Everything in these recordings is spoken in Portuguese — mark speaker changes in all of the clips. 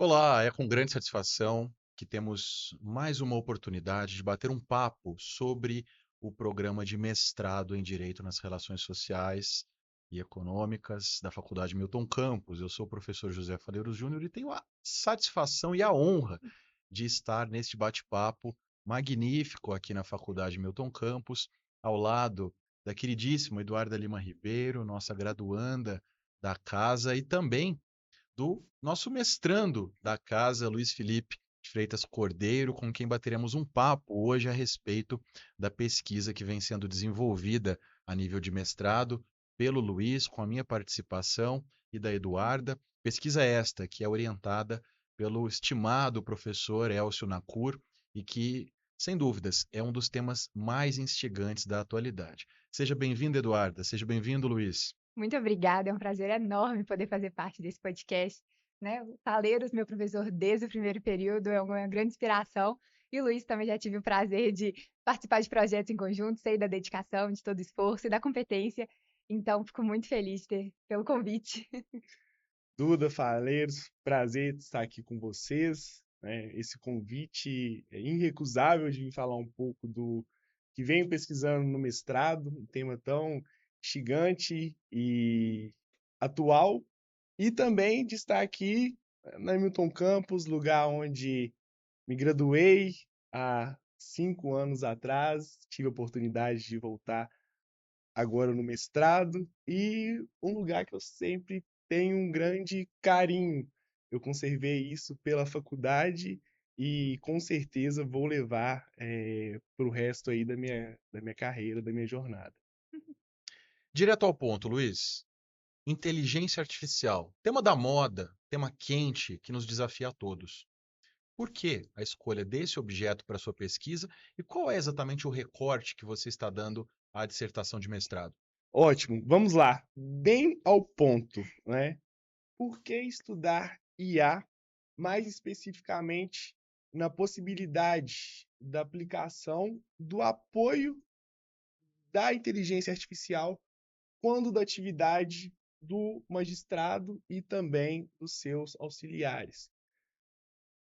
Speaker 1: Olá, é com grande satisfação que temos mais uma oportunidade de bater um papo sobre o programa de mestrado em Direito nas Relações Sociais e Econômicas da Faculdade Milton Campos. Eu sou o professor José Faleiros Júnior e tenho a satisfação e a honra de estar neste bate-papo magnífico aqui na Faculdade Milton Campos, ao lado da queridíssima Eduarda Lima Ribeiro, nossa graduanda da casa, e também do nosso mestrando da casa, Luiz Felipe de Freitas Cordeiro, com quem bateremos um papo hoje a respeito da pesquisa que vem sendo desenvolvida a nível de mestrado pelo Luiz, com a minha participação e da Eduarda. Pesquisa esta que é orientada pelo estimado professor Elcio Nacur e que, sem dúvidas, é um dos temas mais instigantes da atualidade. Seja bem-vindo, Eduarda. Seja bem-vindo, Luiz.
Speaker 2: Muito obrigada, é um prazer enorme poder fazer parte desse podcast, né? O Taleiros, meu professor desde o primeiro período, é uma grande inspiração. E o Luiz também já tive o prazer de participar de projetos em conjunto, sei da dedicação, de todo o esforço e da competência. Então, fico muito feliz pelo convite.
Speaker 3: Duda, Faleiros, prazer estar aqui com vocês, né? Esse convite é irrecusável de vir falar um pouco do que venho pesquisando no mestrado, um tema tão instigante e atual, e também de estar aqui na Milton Campos, lugar onde me graduei há 5 anos atrás, tive a oportunidade de voltar agora no mestrado, e um lugar que eu sempre tenho um grande carinho. Eu conservei isso pela faculdade e com certeza vou levar para o resto aí da minha carreira, da minha jornada.
Speaker 1: Direto ao ponto, Luiz. Inteligência artificial, tema da moda, tema quente que nos desafia a todos. Por que a escolha desse objeto para sua pesquisa e qual é exatamente o recorte que você está dando à dissertação de mestrado?
Speaker 3: Ótimo, vamos lá, bem ao ponto, né? Por que estudar IA, mais especificamente na possibilidade da aplicação do apoio da inteligência artificial quando da atividade do magistrado e também dos seus auxiliares?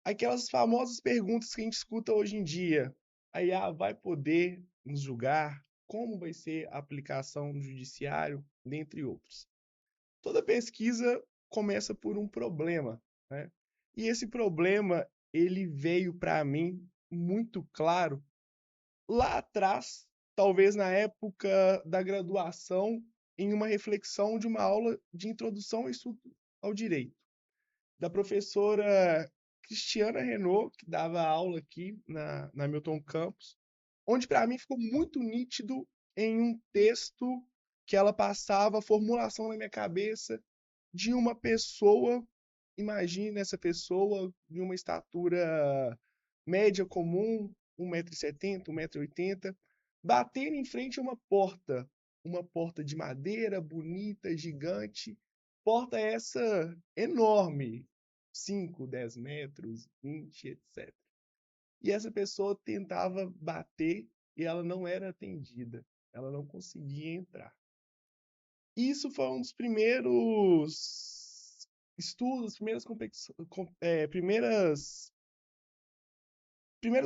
Speaker 3: Aquelas famosas perguntas que a gente escuta hoje em dia: a IA vai poder nos julgar? Como vai ser a aplicação no judiciário? Dentre outros. Toda pesquisa começa por um problema, né? E esse problema, ele veio para mim muito claro lá atrás, talvez na época da graduação, em uma reflexão de uma aula de introdução ao estudo ao direito, da professora Cristiana Renault, que dava aula aqui na Milton Campos, onde para mim ficou muito nítido em um texto que ela passava a formulação na minha cabeça de uma pessoa. Imagine essa pessoa de uma estatura média comum, 1,70 m, 1,80 m, batendo em frente a uma porta de madeira bonita, gigante, porta essa enorme, 5, 10 metros, 20, etc. E essa pessoa tentava bater e ela não era atendida, ela não conseguia entrar. Isso foi um dos primeiros estudos, primeiras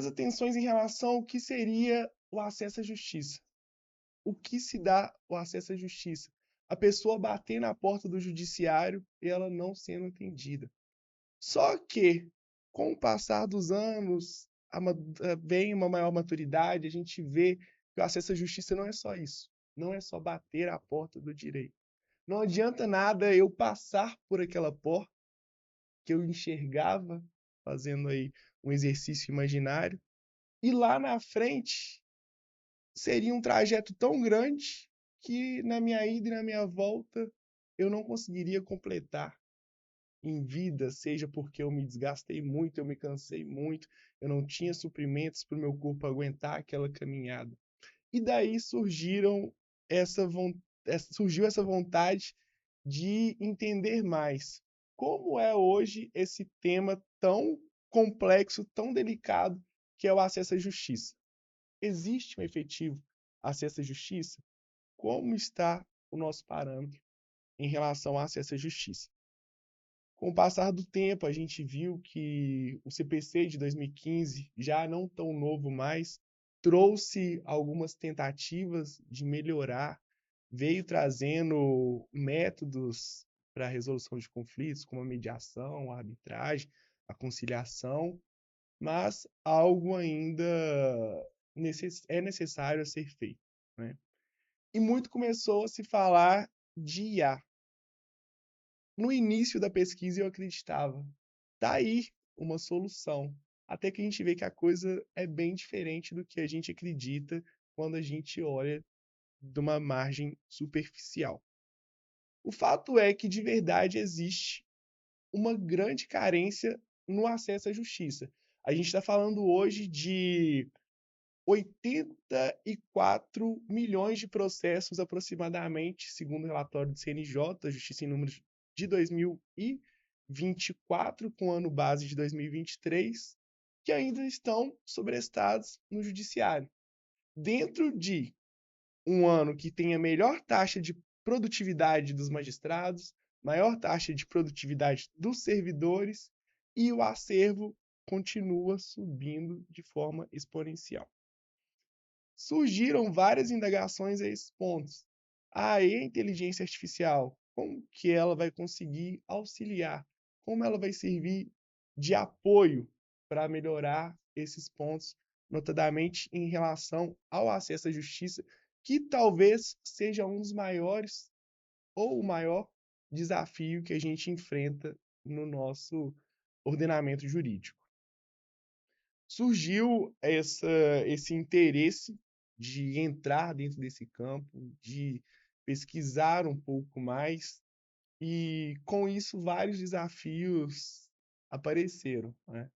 Speaker 3: atenções em relação ao que seria o acesso à justiça. O que se dá o acesso à justiça? A pessoa bater na porta do judiciário e ela não sendo atendida. Só que, com o passar dos anos, vem uma maior maturidade, a gente vê que o acesso à justiça não é só isso. Não é só bater a porta do direito. Não adianta nada eu passar por aquela porta que eu enxergava, fazendo aí um exercício imaginário, e lá na frente seria um trajeto tão grande que na minha ida e na minha volta eu não conseguiria completar em vida, seja porque eu me desgastei muito, eu me cansei muito, eu não tinha suprimentos para o meu corpo aguentar aquela caminhada. E daí surgiu essa vontade de entender mais como é hoje esse tema tão complexo, tão delicado, que é o acesso à justiça. Existe um efetivo acesso à justiça? Como está o nosso parâmetro em relação ao acesso à justiça? Com o passar do tempo, a gente viu que o CPC de 2015, já não tão novo mais, trouxe algumas tentativas de melhorar, veio trazendo métodos para a resolução de conflitos, como a mediação, a arbitragem, a conciliação, mas algo ainda é necessário a ser feito, né? E muito começou a se falar de IA. No início da pesquisa eu acreditava, tá aí uma solução. Até que a gente vê que a coisa é bem diferente do que a gente acredita quando a gente olha de uma margem superficial. O fato é que de verdade existe uma grande carência no acesso à justiça. A gente está falando hoje de 84 milhões de processos aproximadamente, segundo o relatório do CNJ, Justiça em Números de 2024, com ano base de 2023, que ainda estão sobrestados no judiciário. Dentro de um ano que tem a melhor taxa de produtividade dos magistrados, maior taxa de produtividade dos servidores, e o acervo continua subindo de forma exponencial. Surgiram várias indagações a esses pontos. E a inteligência artificial, como que ela vai conseguir auxiliar? Como ela vai servir de apoio para melhorar esses pontos, notadamente em relação ao acesso à justiça, que talvez seja um dos maiores ou o maior desafio que a gente enfrenta no nosso ordenamento jurídico. Surgiu esse interesse de entrar dentro desse campo, de pesquisar um pouco mais, e com isso vários desafios apareceram, né?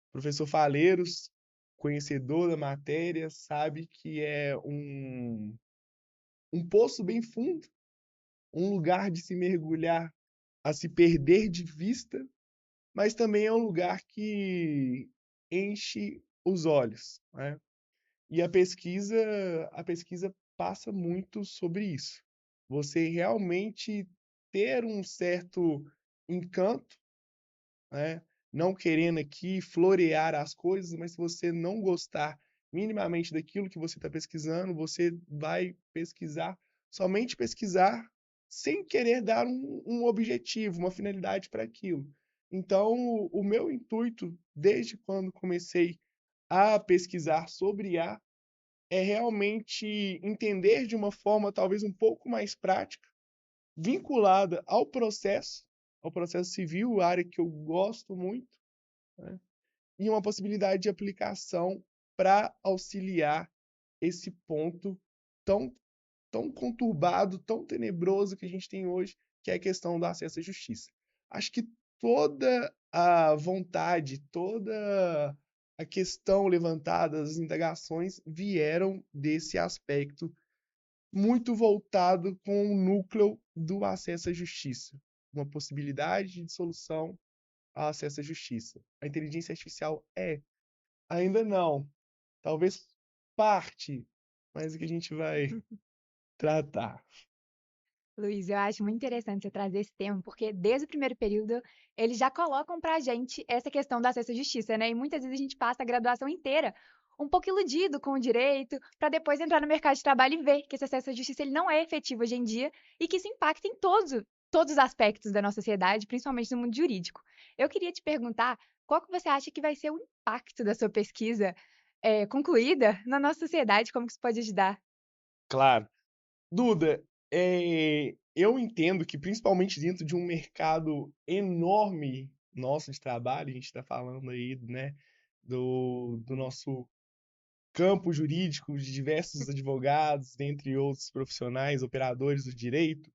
Speaker 3: O professor Faleiros, conhecedor da matéria, sabe que é um poço bem fundo, um lugar de se mergulhar a se perder de vista, mas também é um lugar que enche os olhos, né? E a pesquisa passa muito sobre isso. Você realmente ter um certo encanto, né? Não querendo aqui florear as coisas, mas se você não gostar minimamente daquilo que você está pesquisando, você vai pesquisar, somente pesquisar, sem querer dar um objetivo, uma finalidade para aquilo. Então, o meu intuito, desde quando comecei a pesquisar sobre IA, é realmente entender de uma forma talvez um pouco mais prática, vinculada ao processo civil, área que eu gosto muito, né? E uma possibilidade de aplicação para auxiliar esse ponto tão, tão conturbado, tão tenebroso que a gente tem hoje, que é a questão do acesso à justiça. Acho que toda a vontade, toda a questão levantada, as indagações vieram desse aspecto muito voltado com o núcleo do acesso à justiça, uma possibilidade de solução ao acesso à justiça. A inteligência artificial ainda não, talvez parte, mas o que a gente vai tratar.
Speaker 2: Luiz, eu acho muito interessante você trazer esse tema, porque desde o primeiro período eles já colocam para a gente essa questão do acesso à justiça, né? E muitas vezes a gente passa a graduação inteira um pouco iludido com o direito, para depois entrar no mercado de trabalho e ver que esse acesso à justiça ele não é efetivo hoje em dia e que isso impacta em todos os aspectos da nossa sociedade, principalmente no mundo jurídico. Eu queria te perguntar qual que você acha que vai ser o impacto da sua pesquisa concluída na nossa sociedade, como que isso pode ajudar?
Speaker 3: Claro. Duda, eu entendo que principalmente dentro de um mercado enorme nosso de trabalho, a gente está falando aí, né, do nosso campo jurídico, de diversos advogados, dentre outros profissionais, operadores do direito,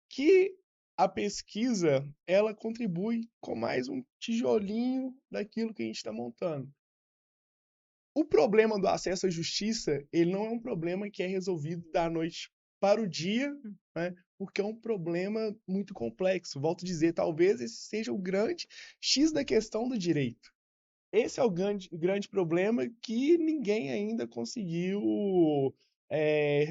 Speaker 3: que a pesquisa ela contribui com mais um tijolinho daquilo que a gente está montando. O problema do acesso à justiça, ele não é um problema que é resolvido da noite para o dia, né? Porque é um problema muito complexo. Volto a dizer, talvez esse seja o grande X da questão do direito. Esse é o grande problema que ninguém ainda conseguiu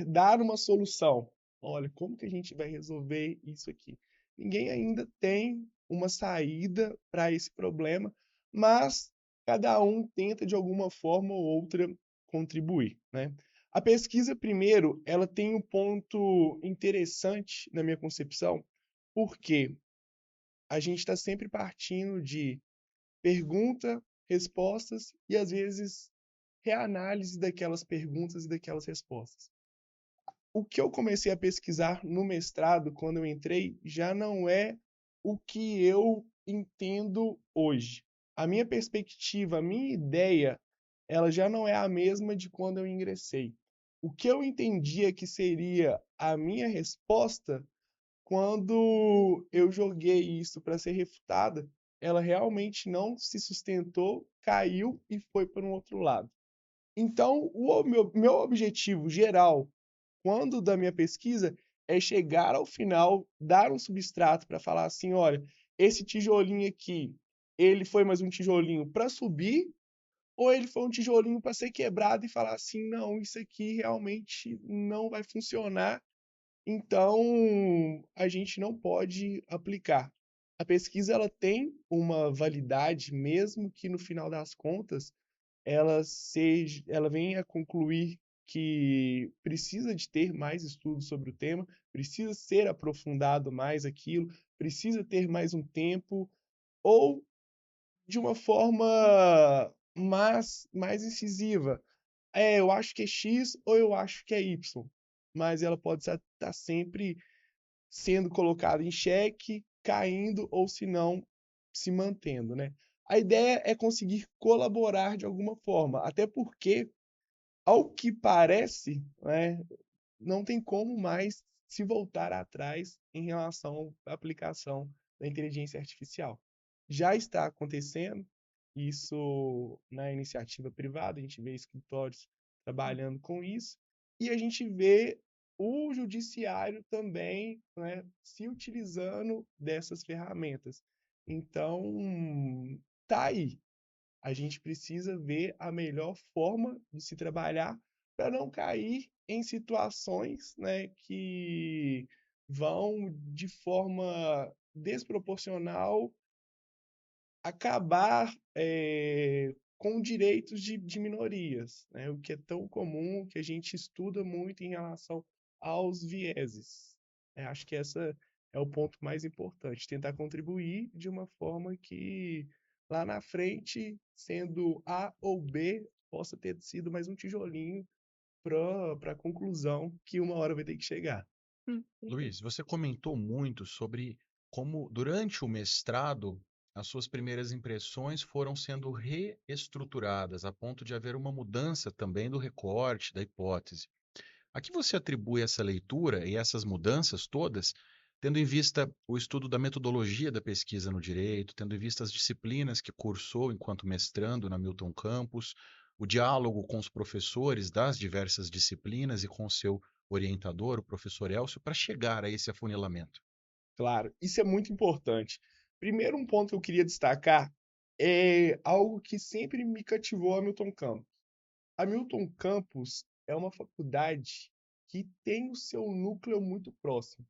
Speaker 3: dar uma solução. Olha, como que a gente vai resolver isso aqui? Ninguém ainda tem uma saída para esse problema, mas cada um tenta de alguma forma ou outra contribuir, né? A pesquisa, primeiro, ela tem um ponto interessante na minha concepção, porque a gente está sempre partindo de pergunta, respostas e, às vezes, reanálise daquelas perguntas e daquelas respostas. O que eu comecei a pesquisar no mestrado, quando eu entrei, já não é o que eu entendo hoje. A minha perspectiva, a minha ideia, ela já não é a mesma de quando eu ingressei. O que eu entendia que seria a minha resposta, quando eu joguei isso para ser refutada, ela realmente não se sustentou, caiu e foi para um outro lado. Então, o meu objetivo geral, quando da minha pesquisa, é chegar ao final, dar um substrato para falar assim, olha, esse tijolinho aqui, ele foi mais um tijolinho para subir, ou ele foi um tijolinho para ser quebrado e falar assim, não, isso aqui realmente não vai funcionar, então a gente não pode aplicar. A pesquisa ela tem uma validade, mesmo que no final das contas ela venha a concluir que precisa de ter mais estudos sobre o tema, precisa ser aprofundado mais aquilo, precisa ter mais um tempo, ou de uma forma mais incisiva. Eu acho que é X ou eu acho que é Y, mas ela pode estar sempre sendo colocada em xeque, caindo ou se não se mantendo, né? A ideia é conseguir colaborar de alguma forma, até porque, ao que parece, né, não tem como mais se voltar atrás em relação à aplicação da inteligência artificial. Já está acontecendo isso na iniciativa privada, a gente vê escritórios trabalhando com isso, e a gente vê o judiciário também, né, se utilizando dessas ferramentas. Então, tá aí. A gente precisa ver a melhor forma de se trabalhar para não cair em situações, né, que vão de forma desproporcional acabar com direitos de minorias, né? O que é tão comum, que a gente estuda muito em relação aos vieses. Acho que essa é o ponto mais importante, tentar contribuir de uma forma que lá na frente, sendo A ou B, possa ter sido mais um tijolinho para a conclusão que uma hora vai ter que chegar.
Speaker 2: Perfeito.
Speaker 1: Luiz, você comentou muito sobre como, durante o mestrado, as suas primeiras impressões foram sendo reestruturadas, a ponto de haver uma mudança também do recorte, da hipótese. A que você atribui essa leitura e essas mudanças todas, tendo em vista o estudo da metodologia da pesquisa no direito, tendo em vista as disciplinas que cursou enquanto mestrando na Milton Campus, o diálogo com os professores das diversas disciplinas e com o seu orientador, o professor Elcio, para chegar a esse afunilamento?
Speaker 3: Claro, isso é muito importante. Primeiro, um ponto que eu queria destacar é algo que sempre me cativou a Milton Campos. A Milton Campos é uma faculdade que tem o seu núcleo muito próximo.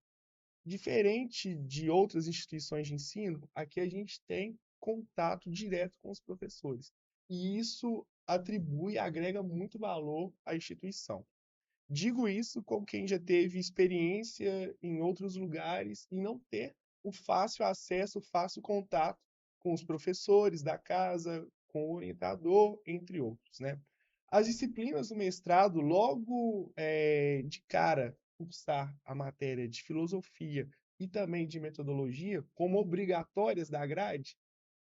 Speaker 3: Diferente de outras instituições de ensino, aqui a gente tem contato direto com os professores. E isso atribui, agrega muito valor à instituição. Digo isso como quem já teve experiência em outros lugares e não ter o fácil acesso, o fácil contato com os professores da casa, com o orientador, entre outros, né? As disciplinas do mestrado, logo de cara, cursar a matéria de filosofia e também de metodologia, como obrigatórias da grade,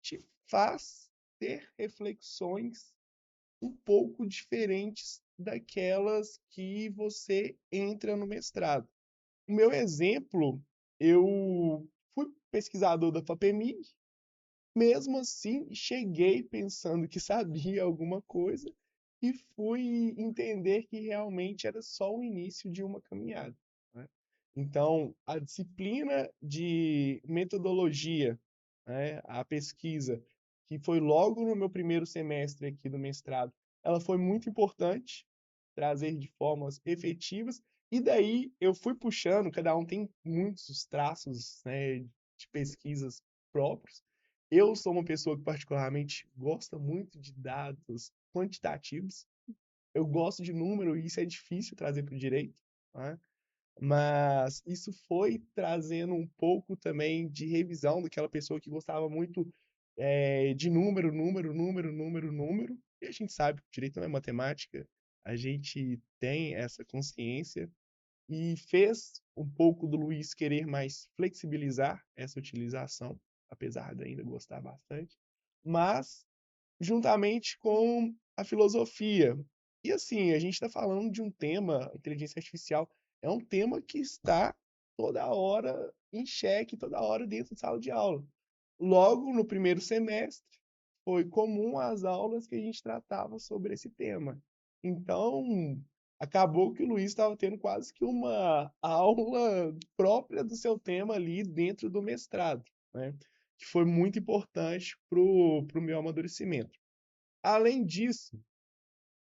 Speaker 3: te faz ter reflexões um pouco diferentes daquelas que você entra no mestrado. O meu exemplo, eu fui pesquisador da FAPEMIG, mesmo assim cheguei pensando que sabia alguma coisa e fui entender que realmente era só o início de uma caminhada, né? Então, a disciplina de metodologia, né, a pesquisa, que foi logo no meu primeiro semestre aqui do mestrado, ela foi muito importante, trazer de formas efetivas, e daí eu fui puxando, cada um tem muitos traços, né, de pesquisas próprios. Eu sou uma pessoa que particularmente gosta muito de dados quantitativos. Eu gosto de número e isso é difícil trazer para o direito, né? Mas isso foi trazendo um pouco também de revisão daquela pessoa que gostava muito de número, número, número, número, número. E a gente sabe que o direito não é matemática, a gente tem essa consciência e fez um pouco do Luiz querer mais flexibilizar essa utilização, apesar de ainda gostar bastante, mas juntamente com a filosofia. E assim, a gente está falando de um tema, inteligência artificial, é um tema que está toda hora em xeque, toda hora dentro de sala de aula. Logo no primeiro semestre, foi comum as aulas que a gente tratava sobre esse tema. Então, acabou que o Luiz estava tendo quase que uma aula própria do seu tema ali dentro do mestrado, né? Que foi muito importante para o meu amadurecimento. Além disso,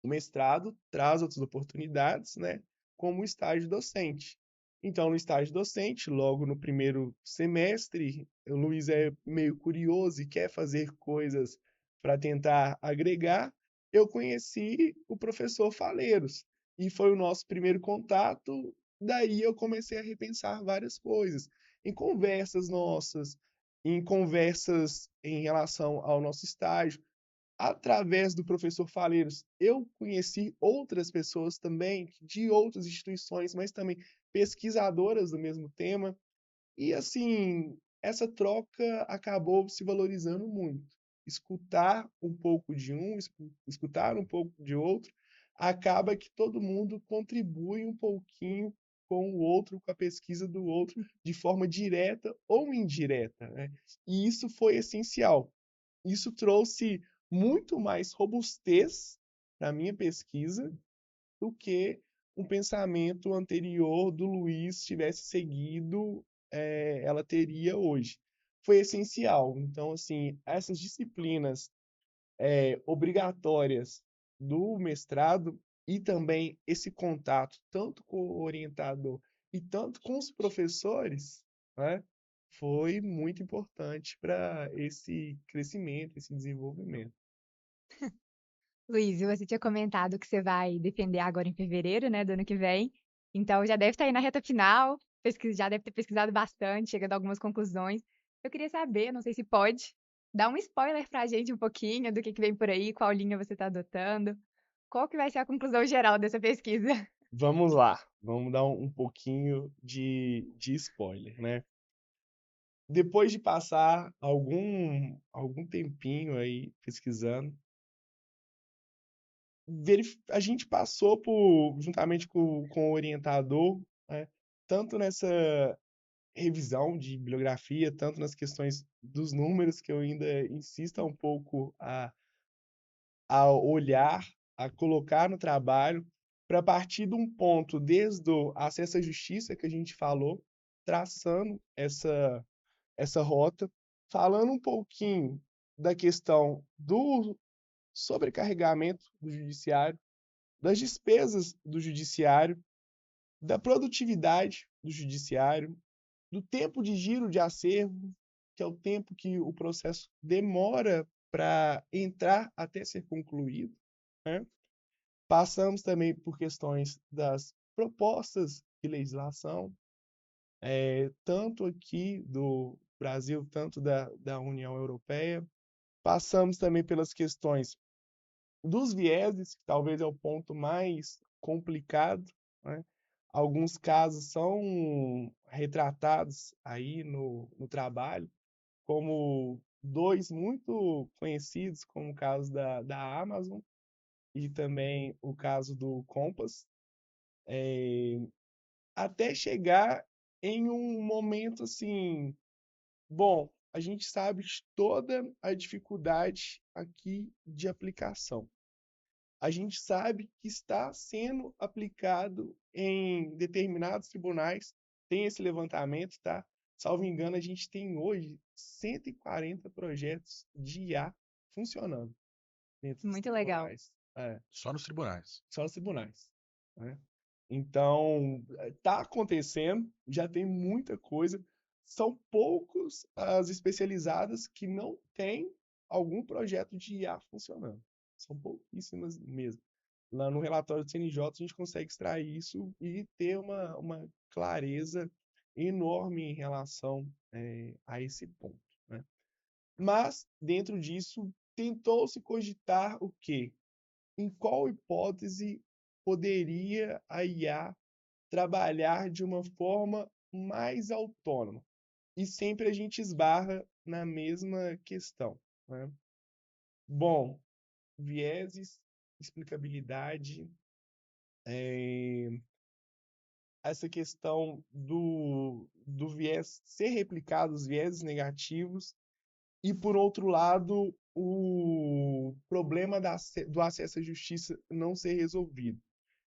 Speaker 3: o mestrado traz outras oportunidades, né, como o estágio docente. Então, no estágio docente, logo no primeiro semestre, o Luiz é meio curioso e quer fazer coisas para tentar agregar. Eu conheci o professor Faleiros e foi o nosso primeiro contato. Daí eu comecei a repensar várias coisas. Em conversas nossas, em conversas em relação ao nosso estágio, através do professor Faleiros, eu conheci outras pessoas também, de outras instituições, mas também pesquisadoras do mesmo tema. E, assim, essa troca acabou se valorizando muito. Escutar um pouco de um, escutar um pouco de outro, acaba que todo mundo contribui um pouquinho com o outro, com a pesquisa do outro, de forma direta ou indireta, né? E isso foi essencial. Isso trouxe muito mais robustez para a minha pesquisa do que um pensamento anterior do Luiz tivesse seguido, ela teria hoje. Foi essencial. Então, assim, essas disciplinas obrigatórias do mestrado e também esse contato tanto com o orientador e tanto com os professores, né, foi muito importante para esse crescimento, esse desenvolvimento.
Speaker 2: Luiz, você tinha comentado que você vai defender agora em fevereiro, né, do ano que vem. Então já deve estar aí na reta final, já deve ter pesquisado bastante, chegando a algumas conclusões. Eu queria saber, não sei se pode, dar um spoiler pra gente um pouquinho do que vem por aí, qual linha você está adotando. Qual que vai ser a conclusão geral dessa pesquisa?
Speaker 3: Vamos lá, vamos dar um pouquinho de spoiler, né? Depois de passar algum tempinho aí pesquisando, a gente passou juntamente com o orientador, né, tanto nessa revisão de bibliografia, tanto nas questões dos números, que eu ainda insisto um pouco a olhar, a colocar no trabalho, para partir de um ponto, desde o acesso à justiça que a gente falou, traçando essa rota, falando um pouquinho da questão do sobrecarregamento do judiciário, das despesas do judiciário, da produtividade do judiciário, do tempo de giro de acervo, que é o tempo que o processo demora para entrar até ser concluído, né? Passamos também por questões das propostas de legislação, tanto aqui do Brasil, tanto da União Europeia. Passamos também pelas questões dos vieses, que talvez é o ponto mais complicado, né? Alguns casos são retratados aí no trabalho, como dois muito conhecidos, como o caso da Amazon e também o caso do Compass, até chegar em um momento assim, bom, a gente sabe de toda a dificuldade aqui de aplicação. A gente sabe que está sendo aplicado em determinados tribunais, tem esse levantamento, tá? Salvo engano, a gente tem hoje 140 projetos de IA funcionando dentro dos
Speaker 2: Muito legal.
Speaker 3: tribunais.
Speaker 1: Só nos tribunais.
Speaker 3: Só os tribunais, né? Então, está acontecendo, já tem muita coisa. são poucos as especializadas que não têm algum projeto de IA funcionando. São pouquíssimas mesmo. Lá no relatório do CNJ, a gente consegue extrair isso e ter uma clareza enorme em relação a esse ponto, né? Mas, dentro disso, tentou-se cogitar o quê? Em qual hipótese poderia a IA trabalhar de uma forma mais autônoma? E sempre a gente esbarra na mesma questão, né? Bom, vieses, explicabilidade, essa questão do viés ser replicado, os vieses negativos, e, por outro lado, o problema do acesso à justiça não ser resolvido.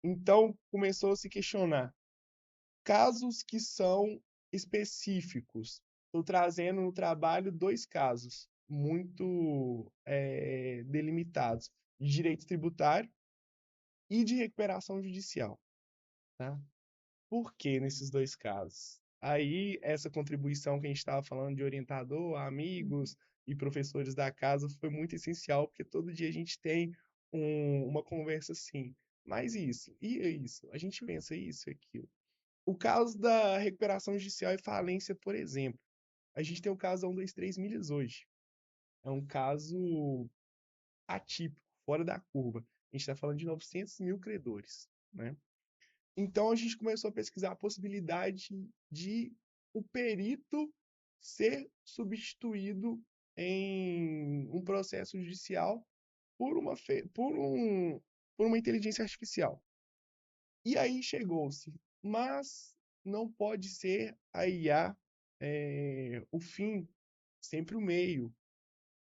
Speaker 3: Então, começou a se questionar casos que são específicos. Estou trazendo no trabalho 2 casos muito delimitados, de direito tributário e de recuperação judicial. Tá? Por que nesses 2 casos? Aí, essa contribuição que a gente estava falando de orientador, amigos e professores da casa foi muito essencial, porque todo dia a gente tem uma conversa assim, mas isso, e isso, a gente pensa isso e aquilo. O caso da recuperação judicial e falência, por exemplo, a gente tem o caso da 123 milhas hoje. É um caso atípico, fora da curva. A gente está falando de 900 mil credores, né? Então, a gente começou a pesquisar a possibilidade de o perito ser substituído em um processo judicial por uma inteligência artificial. E aí chegou-se, mas não pode ser a IA o fim, sempre o meio.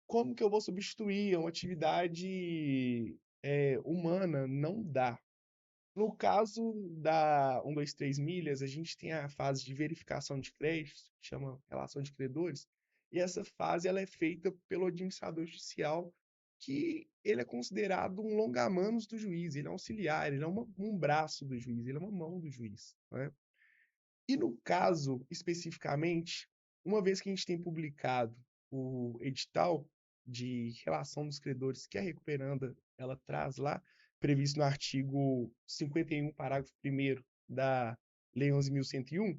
Speaker 3: Como que eu vou substituir uma atividade humana? Não dá. No caso da 123 milhas, a gente tem a fase de verificação de créditos, que chama relação de credores, e essa fase ela é feita pelo administrador judicial, que ele é considerado um longa-manos do juiz, ele é auxiliar, ele é um braço do juiz, ele é uma mão do juiz, né? E no caso, especificamente, uma vez que a gente tem publicado o edital de relação dos credores que a Recuperanda ela traz lá, previsto no artigo 51, parágrafo 1º da Lei 11.101,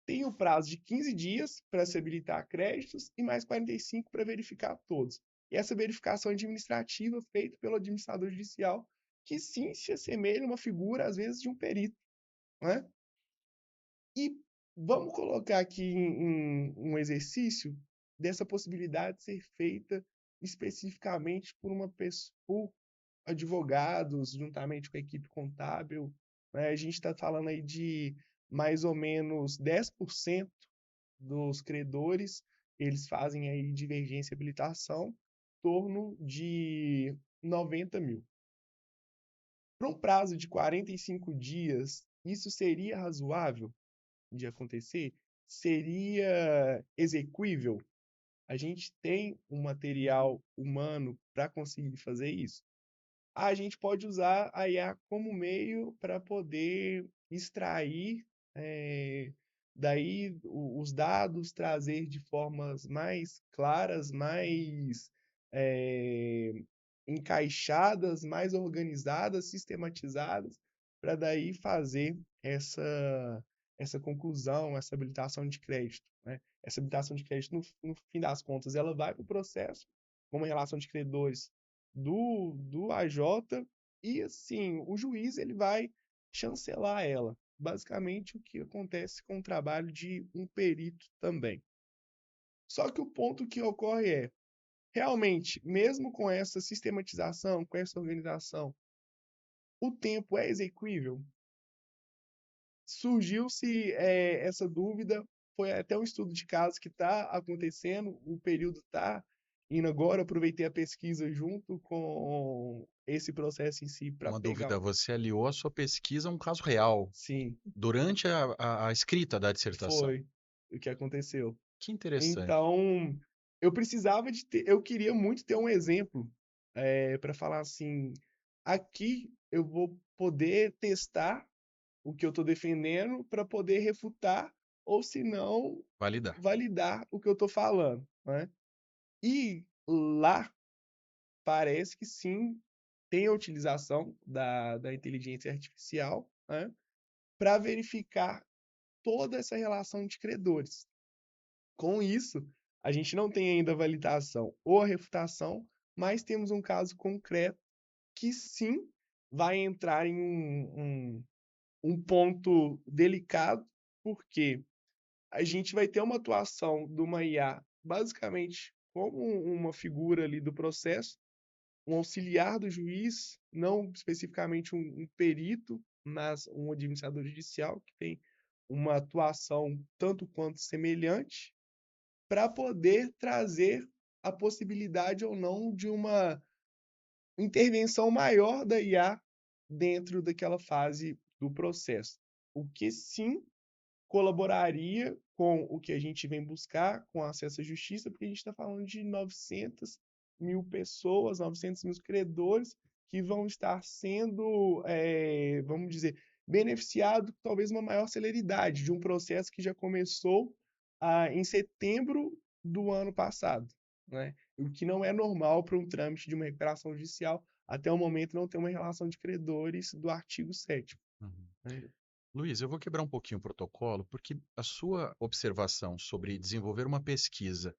Speaker 3: tem o prazo de 15 dias para se habilitar créditos e mais 45 para verificar todos. E essa verificação administrativa feita pelo administrador judicial, que sim se assemelha a uma figura, às vezes, de um perito, né? E vamos colocar aqui um exercício dessa possibilidade de ser feita especificamente por uma pessoa, por advogados, juntamente com a equipe contábil, né? A gente está falando aí de mais ou menos 10% dos credores, eles fazem aí divergência e habilitação, em torno de 90 mil. Para um prazo de 45 dias, isso seria razoável de acontecer? Seria exequível? A gente tem um material humano para conseguir fazer isso? A gente pode usar a IA como meio para poder extrair daí os dados, trazer de formas mais claras, mais encaixadas, mais organizadas, sistematizadas, para daí fazer essa conclusão, essa habilitação de crédito, né? Essa habilitação de crédito, no fim das contas, ela vai para o processo, como relação de credores do AJ, e assim, o juiz ele vai chancelar ela. Basicamente, o que acontece com o trabalho de um perito também. Só que o ponto que ocorre é, realmente, mesmo com essa sistematização, com essa organização, o tempo é exequível? Surgiu-se essa dúvida, foi até um estudo de caso que está acontecendo, o período está indo agora, aproveitei a pesquisa junto com esse processo em si para
Speaker 1: Uma
Speaker 3: pegar.
Speaker 1: dúvida, você aliou a sua pesquisa a um caso real
Speaker 3: Sim,
Speaker 1: durante a escrita da dissertação.
Speaker 3: foi o que aconteceu.
Speaker 1: Que interessante.
Speaker 3: Então, eu precisava eu queria muito ter um exemplo para falar assim, aqui eu vou poder testar o que eu estou defendendo para poder refutar ou se não,
Speaker 1: Validar.
Speaker 3: validar o que eu estou falando, né? E lá parece que sim, tem a utilização da inteligência artificial, né, para verificar toda essa relação de credores. Com isso, a gente não tem ainda a validação ou a refutação, mas temos um caso concreto que sim vai entrar em um ponto delicado, porque a gente vai ter uma atuação de uma IA basicamente como uma figura ali do processo, um auxiliar do juiz, não especificamente um perito, mas um administrador judicial que tem uma atuação tanto quanto semelhante, para poder trazer a possibilidade ou não de uma intervenção maior da IA dentro daquela fase do processo. O que sim colaboraria com o que a gente vem buscar, com acesso à justiça, porque a gente está falando de 900 mil pessoas, 900 mil credores que vão estar sendo, vamos dizer, beneficiados com talvez uma maior celeridade de um processo que já começou em setembro do ano passado, né? O que não é normal para um trâmite de uma recuperação judicial, até o momento não ter uma relação de credores do artigo 7º.
Speaker 1: Uhum.
Speaker 3: Né?
Speaker 1: Luiz, eu vou quebrar um pouquinho o protocolo, porque a sua observação sobre desenvolver uma pesquisa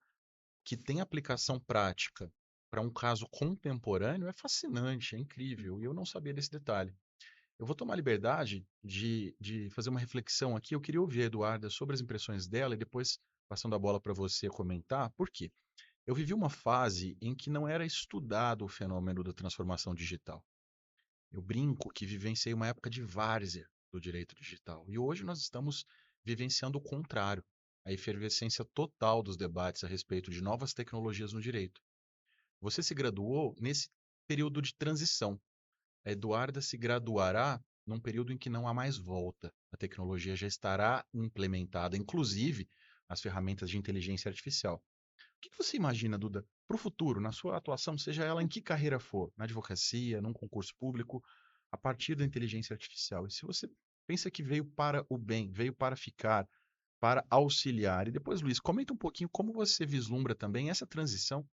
Speaker 1: que tem aplicação prática para um caso contemporâneo é fascinante, é incrível, e eu não sabia desse detalhe. Eu vou tomar a liberdade de fazer uma reflexão aqui. Eu queria ouvir a Eduarda sobre as impressões dela e depois, passando a bola para você comentar. Por quê? Eu vivi uma fase em que não era estudado o fenômeno da transformação digital. Eu brinco que vivenciei uma época de várzea do direito digital. E hoje nós estamos vivenciando o contrário, a efervescência total dos debates a respeito de novas tecnologias no direito. Você se graduou nesse período de transição. A Eduarda se graduará num período em que não há mais volta. A tecnologia já estará implementada, inclusive as ferramentas de inteligência artificial. O que você imagina, Duda, para o futuro, na sua atuação, seja ela em que carreira for, na advocacia, num concurso público, a partir da inteligência artificial? E se você pensa que veio para o bem, veio para ficar, para auxiliar? E depois, Luiz, comenta um pouquinho como você vislumbra também essa transição.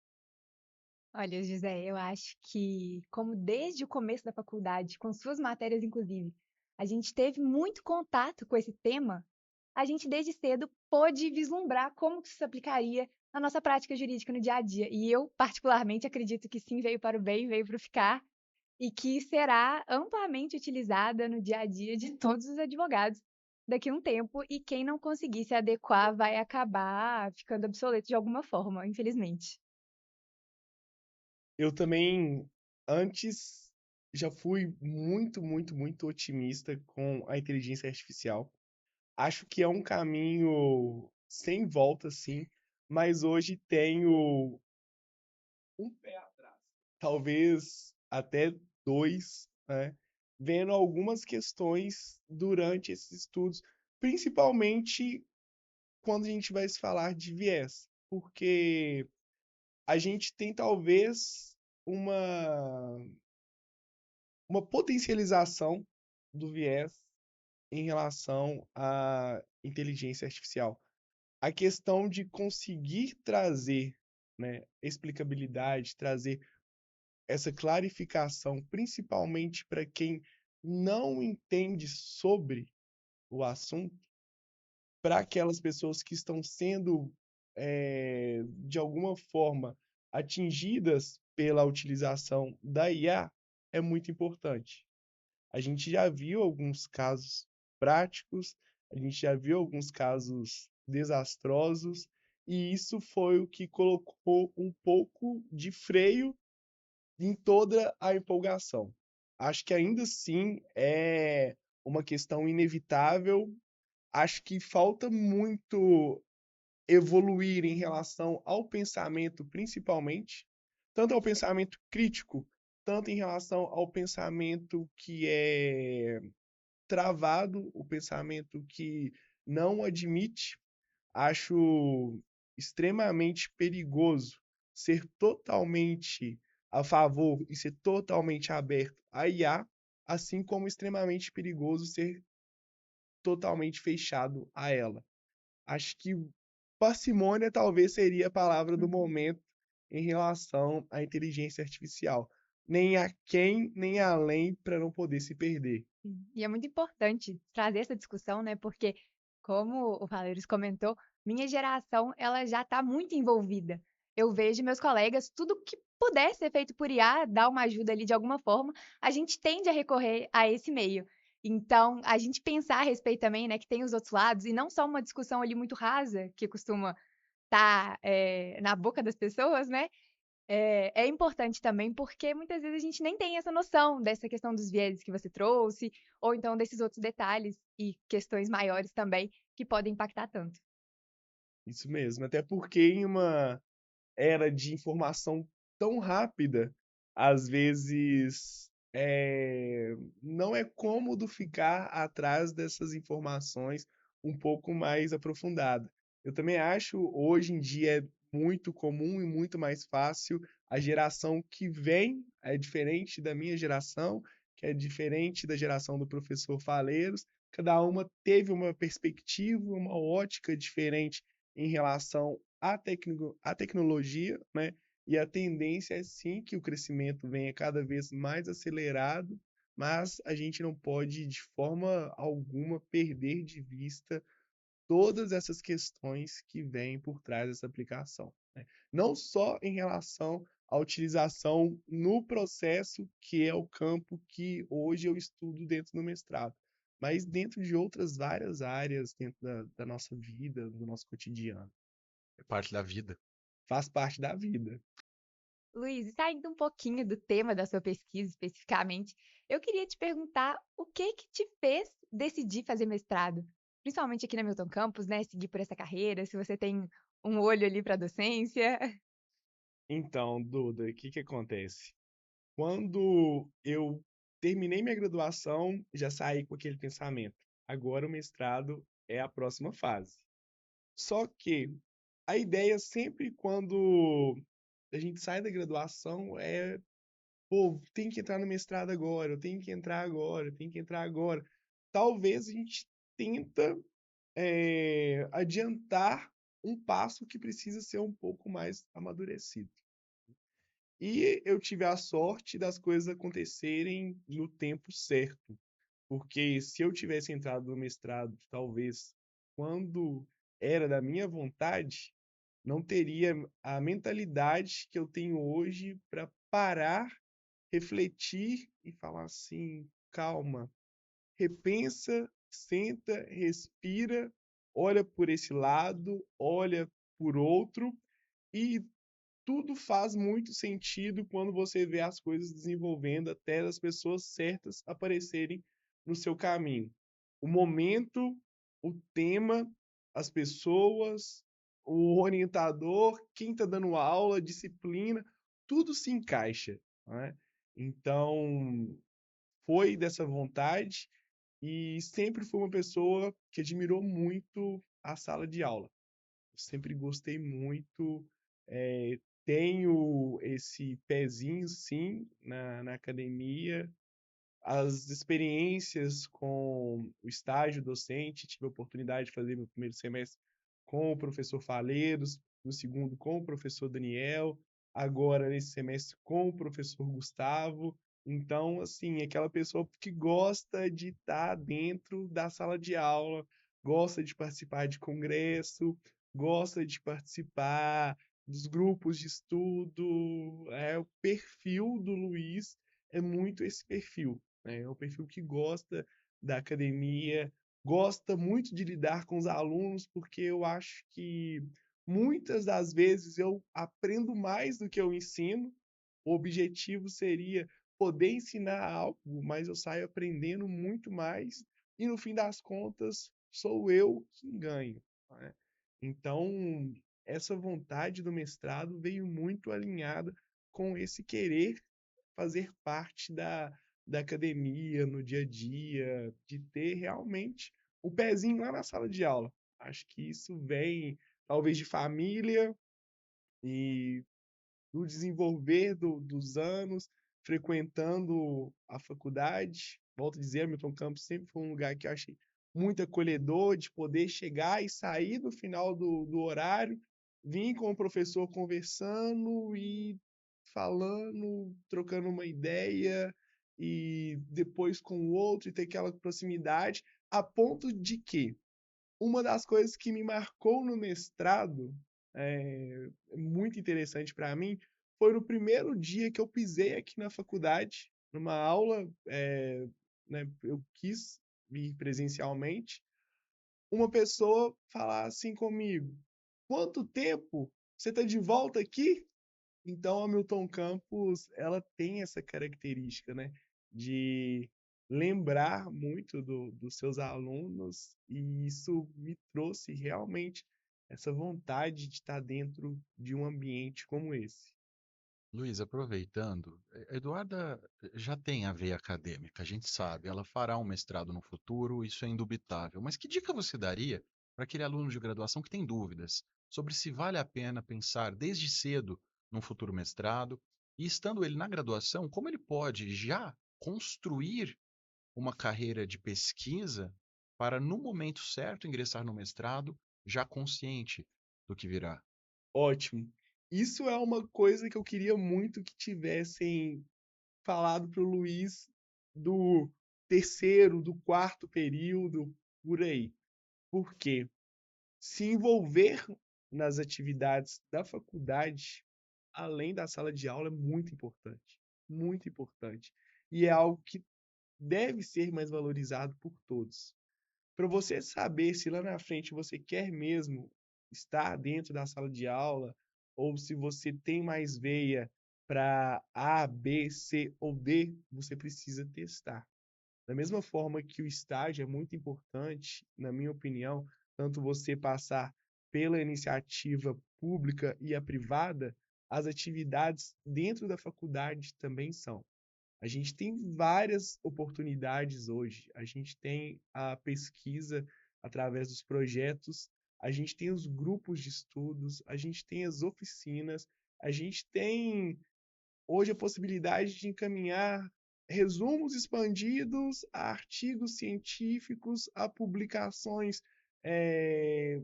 Speaker 2: Olha, José, eu acho que, como desde o começo da faculdade, com suas matérias inclusive, a gente teve muito contato com esse tema, a gente desde cedo pôde vislumbrar como que isso se aplicaria na nossa prática jurídica no dia a dia. E eu, particularmente, acredito que sim, veio para o bem, veio para ficar, e que será amplamente utilizada no dia a dia de todos os advogados daqui a um tempo, e quem não conseguir se adequar vai acabar ficando obsoleto de alguma forma, infelizmente.
Speaker 3: Eu também, antes, já fui muito, muito, muito otimista com a inteligência artificial. Acho que é um caminho sem volta, sim, mas hoje tenho um pé atrás, talvez até dois, né? Vendo algumas questões durante esses estudos, principalmente quando a gente vai se falar de viés, porque a gente tem talvez uma potencialização do viés em relação à inteligência artificial. A questão de conseguir trazer, né, explicabilidade, trazer essa clarificação, principalmente para quem não entende sobre o assunto, para aquelas pessoas que estão sendo, de alguma forma, atingidas pela utilização da IA, é muito importante. A gente já viu alguns casos práticos, a gente já viu alguns casos desastrosos, e isso foi o que colocou um pouco de freio em toda a empolgação. Acho que ainda assim é uma questão inevitável. Acho que falta muito evoluir em relação ao pensamento, principalmente, tanto ao pensamento crítico, tanto em relação ao pensamento que é travado, o pensamento que não admite. Acho extremamente perigoso ser totalmente a favor e ser totalmente aberto à IA, assim como extremamente perigoso ser totalmente fechado a ela. Acho que parcimônia talvez seria a palavra do momento em relação à inteligência artificial. Nem aquém, nem além, para não poder se perder.
Speaker 2: Sim. E é muito importante trazer essa discussão, né? Porque, como o Valério comentou, minha geração ela já está muito envolvida. Eu vejo meus colegas, tudo que puder ser feito por IA, dar uma ajuda ali de alguma forma, a gente tende a recorrer a esse meio. Então, a gente pensar a respeito também, né, que tem os outros lados, e não só uma discussão ali muito rasa, que costuma estar na boca das pessoas, né? É importante também, porque muitas vezes a gente nem tem essa noção dessa questão dos vieses que você trouxe, ou então desses outros detalhes e questões maiores também que podem impactar tanto.
Speaker 3: Isso mesmo. Até porque em uma era de informação tão rápida, às vezes não é cômodo ficar atrás dessas informações um pouco mais aprofundada. Eu também acho, hoje em dia, é muito comum e muito mais fácil. A geração que vem é diferente da minha geração, que é diferente da geração do professor Faleiros. Cada uma teve uma perspectiva, uma ótica diferente em relação à tecnologia, né? E a tendência é sim que o crescimento venha cada vez mais acelerado, mas a gente não pode, de forma alguma, perder de vista todas essas questões que vêm por trás dessa aplicação, né? Não só em relação à utilização no processo, que é o campo que hoje eu estudo dentro do mestrado, mas dentro de outras várias áreas dentro da nossa vida, do nosso cotidiano.
Speaker 1: É parte da vida.
Speaker 3: Faz parte da vida.
Speaker 2: Luiz, e saindo um pouquinho do tema da sua pesquisa especificamente, eu queria te perguntar o que te fez decidir fazer mestrado? Principalmente aqui na Milton Campos, né? Seguir por essa carreira, se você tem um olho ali para docência.
Speaker 3: Então, Duda, o que que acontece? Quando eu terminei minha graduação, já saí com aquele pensamento. Agora o mestrado é a próxima fase. Só que a ideia sempre quando a gente sai da graduação é, pô, tem que entrar no mestrado agora, eu tenho que entrar agora, eu tenho que entrar agora. Talvez a gente tenta adiantar um passo que precisa ser um pouco mais amadurecido. E eu tive a sorte das coisas acontecerem no tempo certo, porque se eu tivesse entrado no mestrado, talvez quando era da minha vontade, não teria a mentalidade que eu tenho hoje para parar, refletir e falar assim: calma, repensa, senta, respira, olha por esse lado, olha por outro, e tudo faz muito sentido quando você vê as coisas desenvolvendo até as pessoas certas aparecerem no seu caminho. O momento, o tema, as pessoas, o orientador, quem está dando aula, a disciplina, tudo se encaixa, né? Então, foi dessa vontade e sempre fui uma pessoa que admirou muito a sala de aula. Sempre gostei muito, tenho esse pezinho, sim, na academia. As experiências com o estágio docente, tive a oportunidade de fazer meu primeiro semestre com o professor Faleiros, no segundo com o professor Daniel, agora nesse semestre com o professor Gustavo. Então, assim, aquela pessoa que gosta de estar dentro da sala de aula, gosta de participar de congresso, gosta de participar dos grupos de estudo. O perfil do Luiz é muito esse perfil, né? É um perfil que gosta da academia, gosta muito de lidar com os alunos, porque eu acho que muitas das vezes eu aprendo mais do que eu ensino. O objetivo seria poder ensinar algo, mas eu saio aprendendo muito mais e no fim das contas sou eu quem ganho, né? Então, essa vontade do mestrado veio muito alinhada com esse querer fazer parte da academia no dia a dia, de ter realmente o pezinho lá na sala de aula. Acho que isso vem talvez de família e do desenvolver dos anos, frequentando a faculdade. Volto a dizer, Milton Campos sempre foi um lugar que eu achei muito acolhedor de poder chegar e sair no final do horário, vir com o professor conversando e falando, trocando uma ideia, e depois com o outro, e ter aquela proximidade, a ponto de que uma das coisas que me marcou no mestrado, muito interessante para mim, foi no primeiro dia que eu pisei aqui na faculdade, numa aula, né, eu quis ir presencialmente, uma pessoa falar assim comigo: quanto tempo você está de volta aqui? Então, a Milton Campos, ela tem essa característica, né, de lembrar muito dos seus alunos, e isso me trouxe realmente essa vontade de estar dentro de um ambiente como esse.
Speaker 1: Luiz, aproveitando, Eduarda já tem a veia acadêmica, a gente sabe, ela fará um mestrado no futuro, isso é indubitável. Mas que dica você daria para aquele aluno de graduação que tem dúvidas sobre se vale a pena pensar desde cedo num futuro mestrado e, estando ele na graduação, como ele pode já construir uma carreira de pesquisa para, no momento certo, ingressar no mestrado, já consciente do que virá?
Speaker 3: Ótimo. Isso é uma coisa que eu queria muito que tivessem falado para o Luiz do terceiro, do quarto período, por aí. Por quê? Se envolver nas atividades da faculdade, além da sala de aula, é muito importante. Muito importante. E é algo que deve ser mais valorizado por todos. Para você saber se lá na frente você quer mesmo estar dentro da sala de aula, ou se você tem mais veia para A, B, C ou D, você precisa testar. Da mesma forma que o estágio é muito importante, na minha opinião, tanto você passar pela iniciativa pública e a privada, as atividades dentro da faculdade também são. A gente tem várias oportunidades hoje. A gente tem a pesquisa através dos projetos, a gente tem os grupos de estudos, a gente tem as oficinas, a gente tem hoje a possibilidade de encaminhar resumos expandidos a artigos científicos, a publicações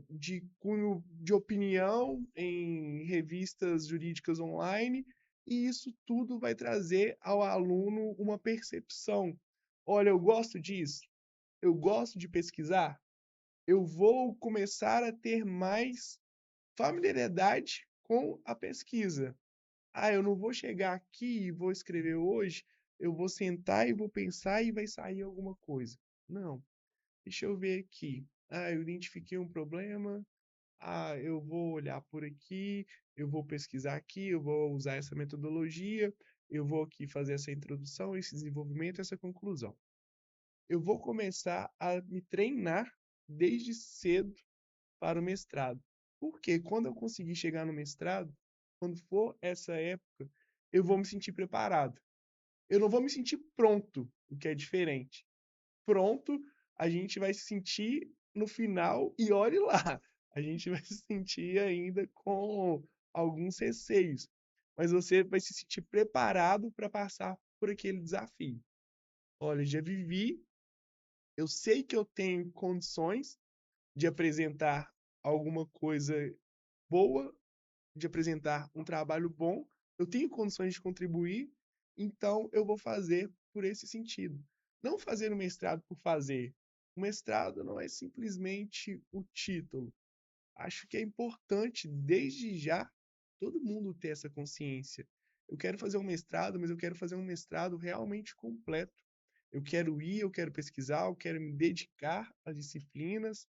Speaker 3: de cunho de opinião em revistas jurídicas online, e isso tudo vai trazer ao aluno uma percepção. Olha, eu gosto disso, eu gosto de pesquisar, eu vou começar a ter mais familiaridade com a pesquisa. Ah, eu não vou chegar aqui e vou escrever hoje, eu vou sentar e vou pensar e vai sair alguma coisa. Não, deixa eu ver aqui. Ah, eu identifiquei um problema. Ah, eu vou olhar por aqui, eu vou pesquisar aqui, eu vou usar essa metodologia, eu vou aqui fazer essa introdução, esse desenvolvimento, essa conclusão. Eu vou começar a me treinar desde cedo para o mestrado. Porque quando eu conseguir chegar no mestrado, quando for essa época, eu vou me sentir preparado. Eu não vou me sentir pronto, o que é diferente. Pronto, a gente vai se sentir no final e olhe lá, a gente vai se sentir ainda com alguns receios, mas você vai se sentir preparado para passar por aquele desafio. Olha, já vivi, eu sei que eu tenho condições de apresentar alguma coisa boa, de apresentar um trabalho bom, eu tenho condições de contribuir, então eu vou fazer por esse sentido. Não fazer o mestrado por fazer. O mestrado não é simplesmente o título. Acho que é importante, desde já, todo mundo ter essa consciência. Eu quero fazer um mestrado, mas eu quero fazer um mestrado realmente completo. Eu quero ir, eu quero pesquisar, eu quero me dedicar às disciplinas,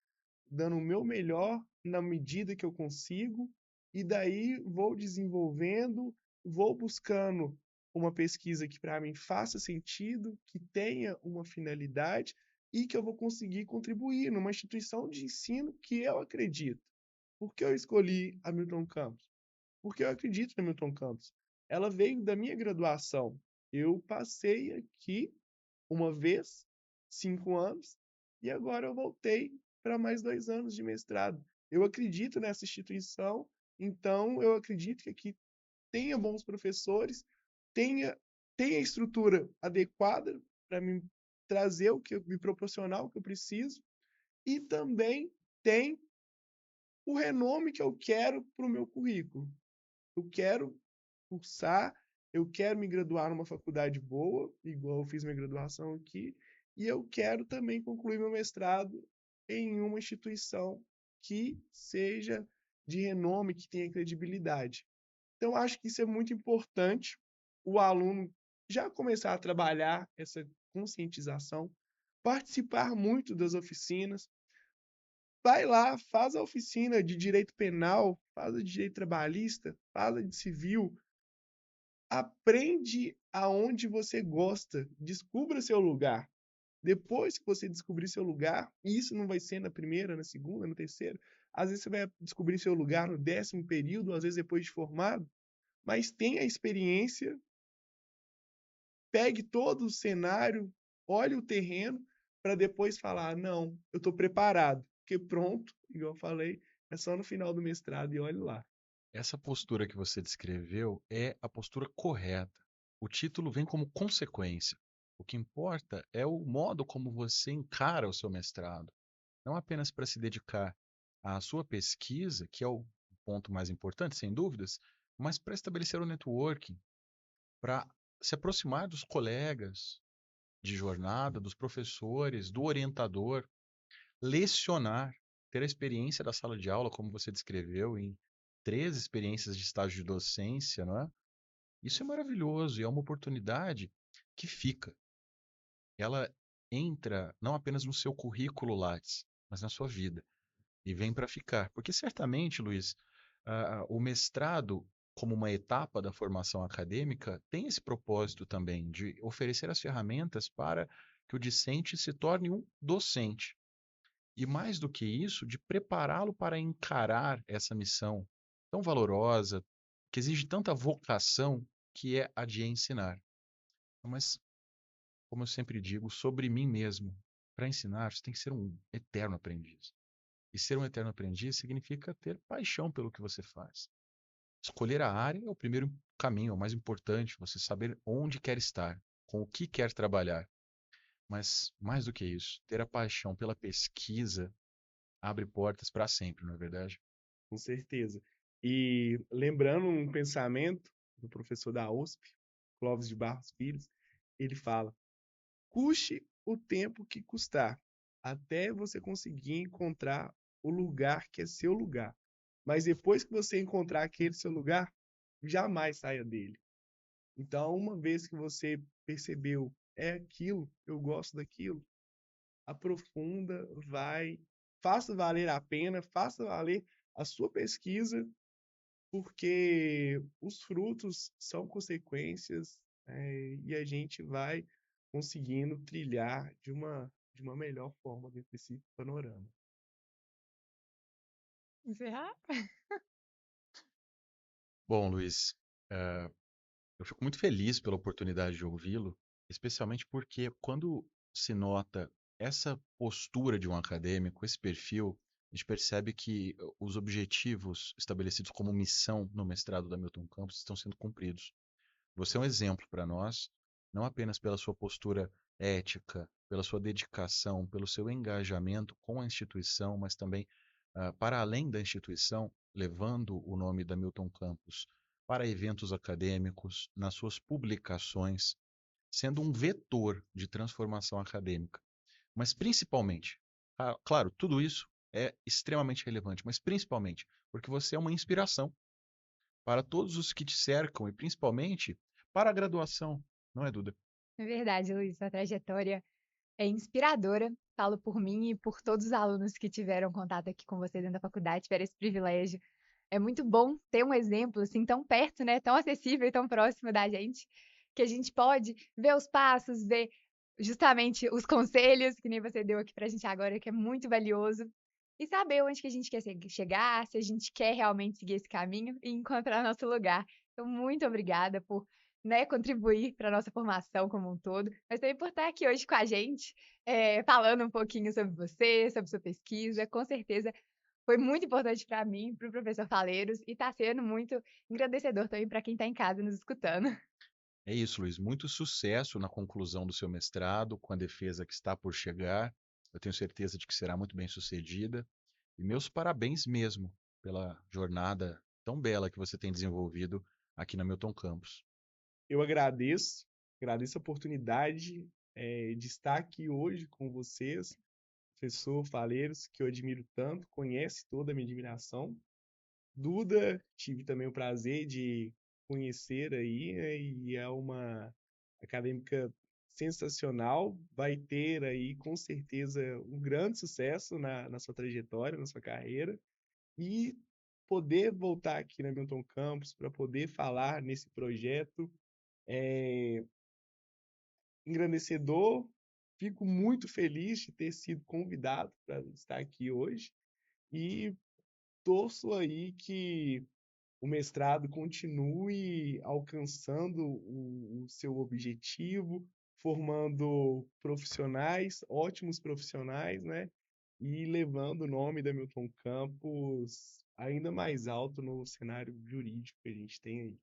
Speaker 3: dando o meu melhor na medida que eu consigo, e daí vou desenvolvendo, vou buscando uma pesquisa que para mim faça sentido, que tenha uma finalidade e que eu vou conseguir contribuir numa instituição de ensino que eu acredito. Por que eu escolhi a Milton Campos? Porque eu acredito na Milton Campos. Ela veio da minha graduação. Eu passei aqui uma vez, 5 anos, e agora eu voltei para mais 2 anos de mestrado. Eu acredito nessa instituição, então eu acredito que aqui tenha bons professores, tenha, tenha estrutura adequada para me trazer o que me proporcionar o que eu preciso, e também tem o renome que eu quero para o meu currículo. Eu quero cursar, eu quero me graduar numa faculdade boa, igual eu fiz minha graduação aqui, e eu quero também concluir meu mestrado em uma instituição que seja de renome, que tenha credibilidade. Então, acho que isso é muito importante, o aluno já começar a trabalhar essa conscientização, participar muito das oficinas, vai lá, faz a oficina de direito penal, faz a de direito trabalhista, faz a de civil, aprende aonde você gosta, descubra seu lugar. Depois que você descobrir seu lugar, e isso não vai ser na primeira, na segunda, na terceira, às vezes você vai descobrir seu lugar no 10º período, às vezes depois de formado, mas tenha a experiência, pegue todo o cenário, olhe o terreno, para depois falar, não, eu estou preparado, porque pronto, igual eu falei, é só no final do mestrado e olhe lá.
Speaker 1: Essa postura que você descreveu é a postura correta. O título vem como consequência. O que importa é o modo como você encara o seu mestrado. Não apenas para se dedicar à sua pesquisa, que é o ponto mais importante, sem dúvidas, mas para estabelecer o networking, para se aproximar dos colegas de jornada, dos professores, do orientador, lecionar, ter a experiência da sala de aula, como você descreveu, em 3 experiências de estágio de docência, não é? Isso é maravilhoso e é uma oportunidade que fica. Ela entra não apenas no seu currículo Lattes, mas na sua vida. E vem para ficar. Porque certamente, Luiz, o mestrado, como uma etapa da formação acadêmica, tem esse propósito também de oferecer as ferramentas para que o discente se torne um docente. E mais do que isso, de prepará-lo para encarar essa missão tão valorosa, que exige tanta vocação, que é a de ensinar. Mas, como eu sempre digo, sobre mim mesmo, para ensinar, você tem que ser um eterno aprendiz. E ser um eterno aprendiz significa ter paixão pelo que você faz. Escolher a área é o primeiro caminho, é o mais importante, você saber onde quer estar, com o que quer trabalhar. Mas, mais do que isso, ter a paixão pela pesquisa abre portas para sempre, não é verdade?
Speaker 3: Com certeza. E lembrando um pensamento do professor da USP, Clóvis de Barros Filho, ele fala: custe o tempo que custar, até você conseguir encontrar o lugar que é seu lugar. Mas depois que você encontrar aquele seu lugar, jamais saia dele. Então, uma vez que você percebeu, é aquilo, eu gosto daquilo, aprofunda, vai, faça valer a pena, faça valer a sua pesquisa, porque os frutos são consequências, e a gente vai conseguindo trilhar de uma melhor forma dentro desse panorama.
Speaker 2: Encerrar?
Speaker 1: Bom, Luiz, eh, eu fico muito feliz pela oportunidade de ouvi-lo, especialmente porque quando se nota essa postura de um acadêmico, esse perfil, a gente percebe que os objetivos estabelecidos como missão no mestrado da Milton Campos estão sendo cumpridos. Você é um exemplo para nós, não apenas pela sua postura ética, pela sua dedicação, pelo seu engajamento com a instituição, mas também para além da instituição, levando o nome da Milton Campos para eventos acadêmicos, nas suas publicações, sendo um vetor de transformação acadêmica. Mas principalmente, claro, tudo isso é extremamente relevante, mas principalmente porque você é uma inspiração para todos os que te cercam e principalmente para a graduação, não é, Duda?
Speaker 2: É verdade, Luiz, sua trajetória é inspiradora. Falo por mim e por todos os alunos que tiveram contato aqui com você dentro da faculdade, tiveram esse privilégio. É muito bom ter um exemplo assim tão perto, né? Tão acessível e tão próximo da gente, que a gente pode ver os passos, ver justamente os conselhos que nem você deu aqui pra gente agora, que é muito valioso, e saber onde que a gente quer chegar, se a gente quer realmente seguir esse caminho e encontrar nosso lugar. Então, muito obrigada por, né, contribuir para a nossa formação como um todo, mas também por estar aqui hoje com a gente, falando um pouquinho sobre você, sobre sua pesquisa. Com certeza foi muito importante para mim, para o professor Faleiros, e está sendo muito engrandecedor também para quem está em casa nos escutando.
Speaker 1: É isso, Luiz. Muito sucesso na conclusão do seu mestrado, com a defesa que está por chegar. Eu tenho certeza de que será muito bem sucedida. E meus parabéns mesmo pela jornada tão bela que você tem desenvolvido aqui na Milton Campos.
Speaker 3: Eu agradeço a oportunidade de estar aqui hoje com vocês, professor Faleiros, que eu admiro tanto, conhece toda a minha admiração. Duda, tive também o prazer de conhecer aí, né, e é uma acadêmica sensacional, vai ter aí com certeza um grande sucesso na sua trajetória, na sua carreira, e poder voltar aqui na Milton Campos para poder falar nesse projeto é engrandecedor. Fico muito feliz de ter sido convidado para estar aqui hoje e torço aí que o mestrado continue alcançando o seu objetivo, formando profissionais, ótimos profissionais, né? E levando o nome da Milton Campos ainda mais alto no cenário jurídico que a gente tem aí.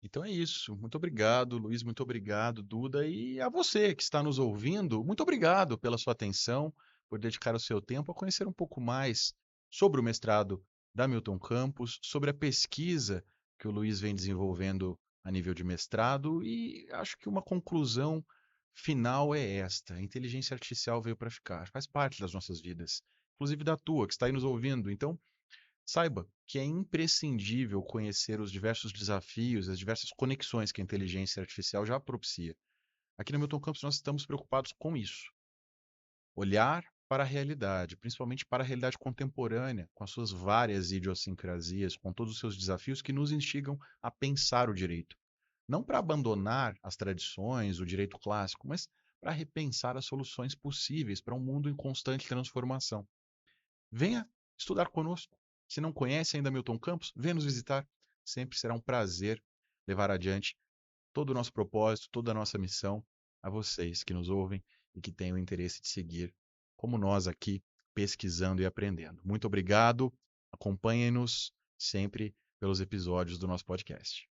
Speaker 1: Então é isso. Muito obrigado, Luiz. Muito obrigado, Duda. E a você que está nos ouvindo, muito obrigado pela sua atenção, por dedicar o seu tempo a conhecer um pouco mais sobre o mestrado da Milton Campos, sobre a pesquisa que o Luiz vem desenvolvendo a nível de mestrado. E acho que uma conclusão final é esta: a inteligência artificial veio para ficar, faz parte das nossas vidas, inclusive da tua, que está aí nos ouvindo. Então, saiba que é imprescindível conhecer os diversos desafios, as diversas conexões que a inteligência artificial já propicia. Aqui no Milton Campos nós estamos preocupados com isso. Olhar para a realidade, principalmente para a realidade contemporânea, com as suas várias idiosincrasias, com todos os seus desafios que nos instigam a pensar o direito. Não para abandonar as tradições, o direito clássico, mas para repensar as soluções possíveis para um mundo em constante transformação. Venha estudar conosco. Se não conhece ainda Milton Campos, venha nos visitar. Sempre será um prazer levar adiante todo o nosso propósito, toda a nossa missão a vocês que nos ouvem e que têm o interesse de seguir, como nós aqui, pesquisando e aprendendo. Muito obrigado. Acompanhem-nos sempre pelos episódios do nosso podcast.